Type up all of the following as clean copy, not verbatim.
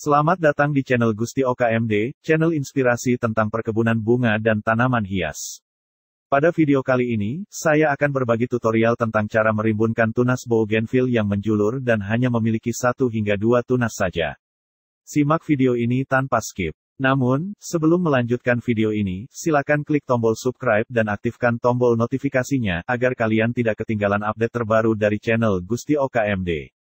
Selamat datang di channel Gusti OKMD, channel inspirasi tentang perkebunan bunga dan tanaman hias. Pada video kali ini, saya akan berbagi tutorial tentang cara merimbunkan tunas bougainville yang menjulur dan hanya memiliki 1 hingga 2 tunas saja. Simak video ini tanpa skip. Namun, sebelum melanjutkan video ini, silakan klik tombol subscribe dan aktifkan tombol notifikasinya, agar kalian tidak ketinggalan update terbaru dari channel Gusti OKMD.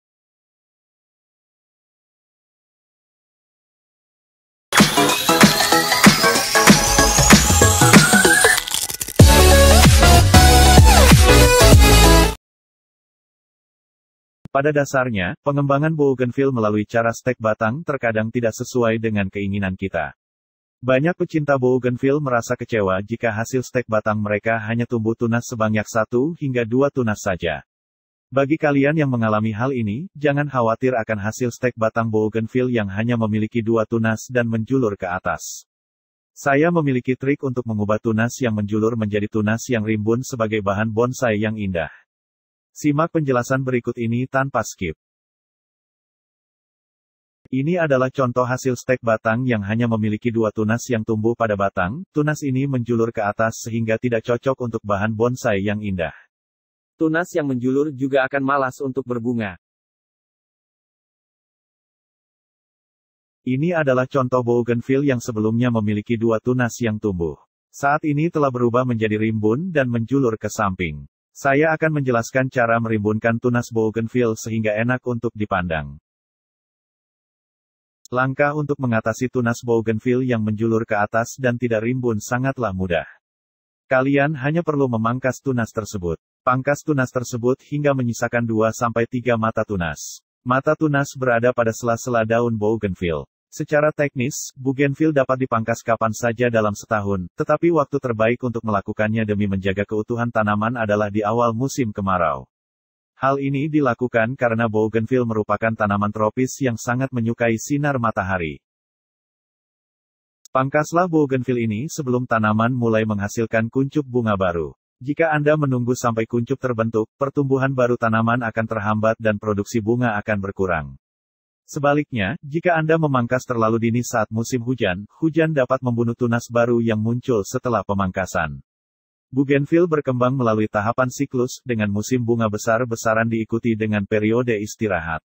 Pada dasarnya, pengembangan bougainville melalui cara stek batang terkadang tidak sesuai dengan keinginan kita. Banyak pecinta bougainville merasa kecewa jika hasil stek batang mereka hanya tumbuh tunas sebanyak 1 hingga 2 tunas saja. Bagi kalian yang mengalami hal ini, jangan khawatir akan hasil stek batang bougainville yang hanya memiliki 2 tunas dan menjulur ke atas. Saya memiliki trik untuk mengubah tunas yang menjulur menjadi tunas yang rimbun sebagai bahan bonsai yang indah. Simak penjelasan berikut ini tanpa skip. Ini adalah contoh hasil stek batang yang hanya memiliki 2 tunas yang tumbuh pada batang. Tunas ini menjulur ke atas sehingga tidak cocok untuk bahan bonsai yang indah. Tunas yang menjulur juga akan malas untuk berbunga. Ini adalah contoh bougainville yang sebelumnya memiliki 2 tunas yang tumbuh. Saat ini telah berubah menjadi rimbun dan menjulur ke samping. Saya akan menjelaskan cara merimbunkan tunas bougainville sehingga enak untuk dipandang. Langkah untuk mengatasi tunas bougainville yang menjulur ke atas dan tidak rimbun sangatlah mudah. Kalian hanya perlu memangkas tunas tersebut. Pangkas tunas tersebut hingga menyisakan 2-3 mata tunas. Mata tunas berada pada sela-sela daun bougainville. Secara teknis, bougainville dapat dipangkas kapan saja dalam setahun, tetapi waktu terbaik untuk melakukannya demi menjaga keutuhan tanaman adalah di awal musim kemarau. Hal ini dilakukan karena bougainville merupakan tanaman tropis yang sangat menyukai sinar matahari. Pangkaslah bougainville ini sebelum tanaman mulai menghasilkan kuncup bunga baru. Jika Anda menunggu sampai kuncup terbentuk, pertumbuhan baru tanaman akan terhambat dan produksi bunga akan berkurang. Sebaliknya, jika Anda memangkas terlalu dini saat musim hujan, hujan dapat membunuh tunas baru yang muncul setelah pemangkasan. Bougainville berkembang melalui tahapan siklus, dengan musim bunga besar-besaran diikuti dengan periode istirahat.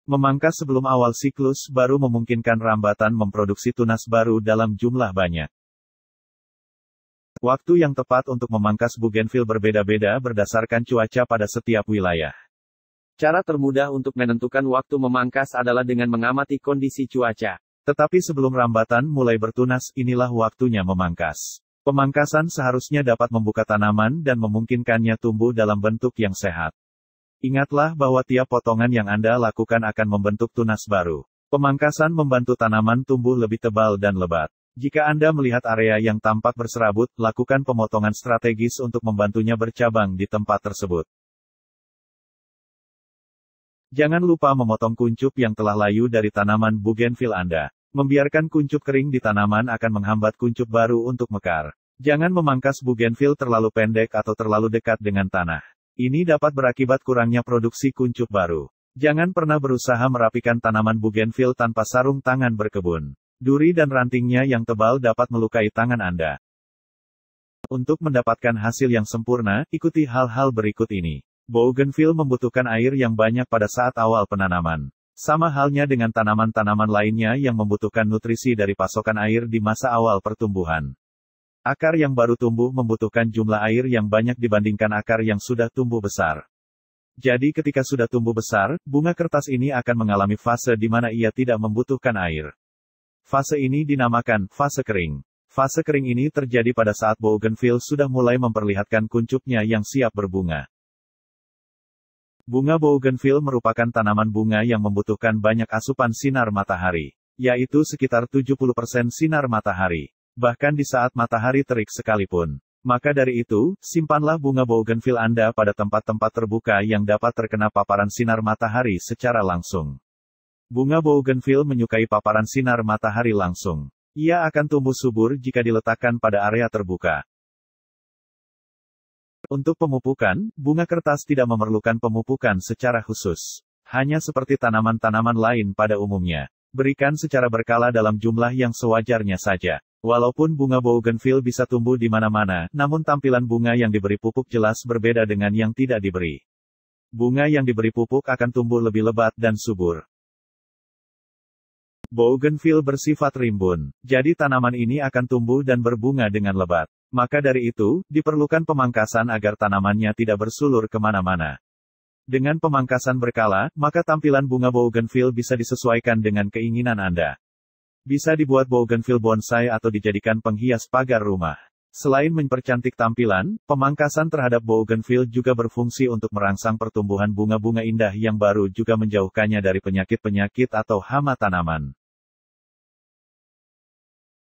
Memangkas sebelum awal siklus baru memungkinkan rambatan memproduksi tunas baru dalam jumlah banyak. Waktu yang tepat untuk memangkas bougainville berbeda-beda berdasarkan cuaca pada setiap wilayah. Cara termudah untuk menentukan waktu memangkas adalah dengan mengamati kondisi cuaca. Tetapi sebelum rambatan mulai bertunas, inilah waktunya memangkas. Pemangkasan seharusnya dapat membuka tanaman dan memungkinkannya tumbuh dalam bentuk yang sehat. Ingatlah bahwa tiap potongan yang Anda lakukan akan membentuk tunas baru. Pemangkasan membantu tanaman tumbuh lebih tebal dan lebat. Jika Anda melihat area yang tampak berserabut, lakukan pemotongan strategis untuk membantunya bercabang di tempat tersebut. Jangan lupa memotong kuncup yang telah layu dari tanaman bougainville Anda. Membiarkan kuncup kering di tanaman akan menghambat kuncup baru untuk mekar. Jangan memangkas bougainville terlalu pendek atau terlalu dekat dengan tanah. Ini dapat berakibat kurangnya produksi kuncup baru. Jangan pernah berusaha merapikan tanaman bougainville tanpa sarung tangan berkebun. Duri dan rantingnya yang tebal dapat melukai tangan Anda. Untuk mendapatkan hasil yang sempurna, ikuti hal-hal berikut ini. Bougainville membutuhkan air yang banyak pada saat awal penanaman. Sama halnya dengan tanaman-tanaman lainnya yang membutuhkan nutrisi dari pasokan air di masa awal pertumbuhan. Akar yang baru tumbuh membutuhkan jumlah air yang banyak dibandingkan akar yang sudah tumbuh besar. Jadi ketika sudah tumbuh besar, bunga kertas ini akan mengalami fase di mana ia tidak membutuhkan air. Fase ini dinamakan fase kering. Fase kering ini terjadi pada saat bougainville sudah mulai memperlihatkan kuncupnya yang siap berbunga. Bunga bougainville merupakan tanaman bunga yang membutuhkan banyak asupan sinar matahari, yaitu sekitar 70% sinar matahari, bahkan di saat matahari terik sekalipun. Maka dari itu, simpanlah bunga bougainville Anda pada tempat-tempat terbuka yang dapat terkena paparan sinar matahari secara langsung. Bunga bougainville menyukai paparan sinar matahari langsung. Ia akan tumbuh subur jika diletakkan pada area terbuka. Untuk pemupukan, bunga kertas tidak memerlukan pemupukan secara khusus. Hanya seperti tanaman-tanaman lain pada umumnya. Berikan secara berkala dalam jumlah yang sewajarnya saja. Walaupun bunga bougainville bisa tumbuh di mana-mana, namun tampilan bunga yang diberi pupuk jelas berbeda dengan yang tidak diberi. Bunga yang diberi pupuk akan tumbuh lebih lebat dan subur. Bougainville bersifat rimbun, jadi tanaman ini akan tumbuh dan berbunga dengan lebat. Maka dari itu, diperlukan pemangkasan agar tanamannya tidak bersulur kemana-mana. Dengan pemangkasan berkala, maka tampilan bunga bougainville bisa disesuaikan dengan keinginan Anda. Bisa dibuat bougainville bonsai atau dijadikan penghias pagar rumah. Selain mempercantik tampilan, pemangkasan terhadap bougainville juga berfungsi untuk merangsang pertumbuhan bunga-bunga indah yang baru juga menjauhkannya dari penyakit-penyakit atau hama tanaman.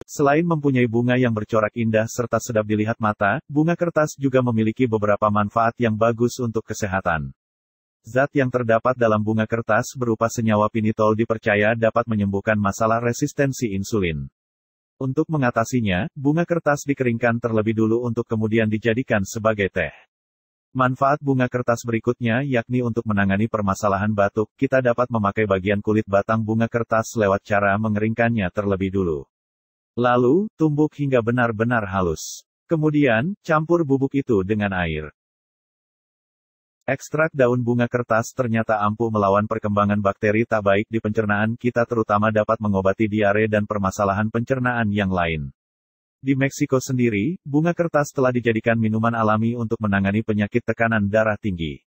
Selain mempunyai bunga yang bercorak indah serta sedap dilihat mata, bunga kertas juga memiliki beberapa manfaat yang bagus untuk kesehatan. Zat yang terdapat dalam bunga kertas berupa senyawa pinitol dipercaya dapat menyembuhkan masalah resistensi insulin. Untuk mengatasinya, bunga kertas dikeringkan terlebih dulu untuk kemudian dijadikan sebagai teh. Manfaat bunga kertas berikutnya yakni untuk menangani permasalahan batuk, kita dapat memakai bagian kulit batang bunga kertas lewat cara mengeringkannya terlebih dulu. Lalu, tumbuk hingga benar-benar halus. Kemudian, campur bubuk itu dengan air. Ekstrak daun bunga kertas ternyata ampuh melawan perkembangan bakteri tak baik di pencernaan kita, terutama dapat mengobati diare dan permasalahan pencernaan yang lain. Di Meksiko sendiri, bunga kertas telah dijadikan minuman alami untuk menangani penyakit tekanan darah tinggi.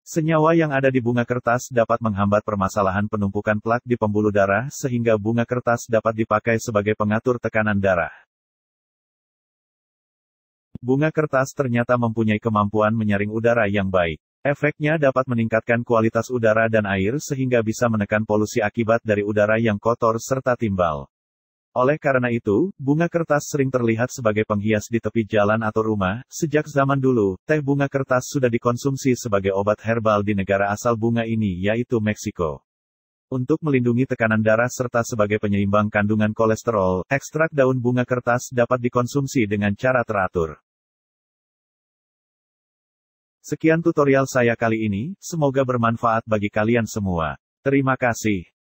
Senyawa yang ada di bunga kertas dapat menghambat permasalahan penumpukan plak di pembuluh darah sehingga bunga kertas dapat dipakai sebagai pengatur tekanan darah. Bunga kertas ternyata mempunyai kemampuan menyaring udara yang baik. Efeknya dapat meningkatkan kualitas udara dan air sehingga bisa menekan polusi akibat dari udara yang kotor serta timbal. Oleh karena itu, bunga kertas sering terlihat sebagai penghias di tepi jalan atau rumah. Sejak zaman dulu, teh bunga kertas sudah dikonsumsi sebagai obat herbal di negara asal bunga ini, yaitu Meksiko. Untuk melindungi tekanan darah serta sebagai penyeimbang kandungan kolesterol, ekstrak daun bunga kertas dapat dikonsumsi dengan cara teratur. Sekian tutorial saya kali ini, semoga bermanfaat bagi kalian semua. Terima kasih.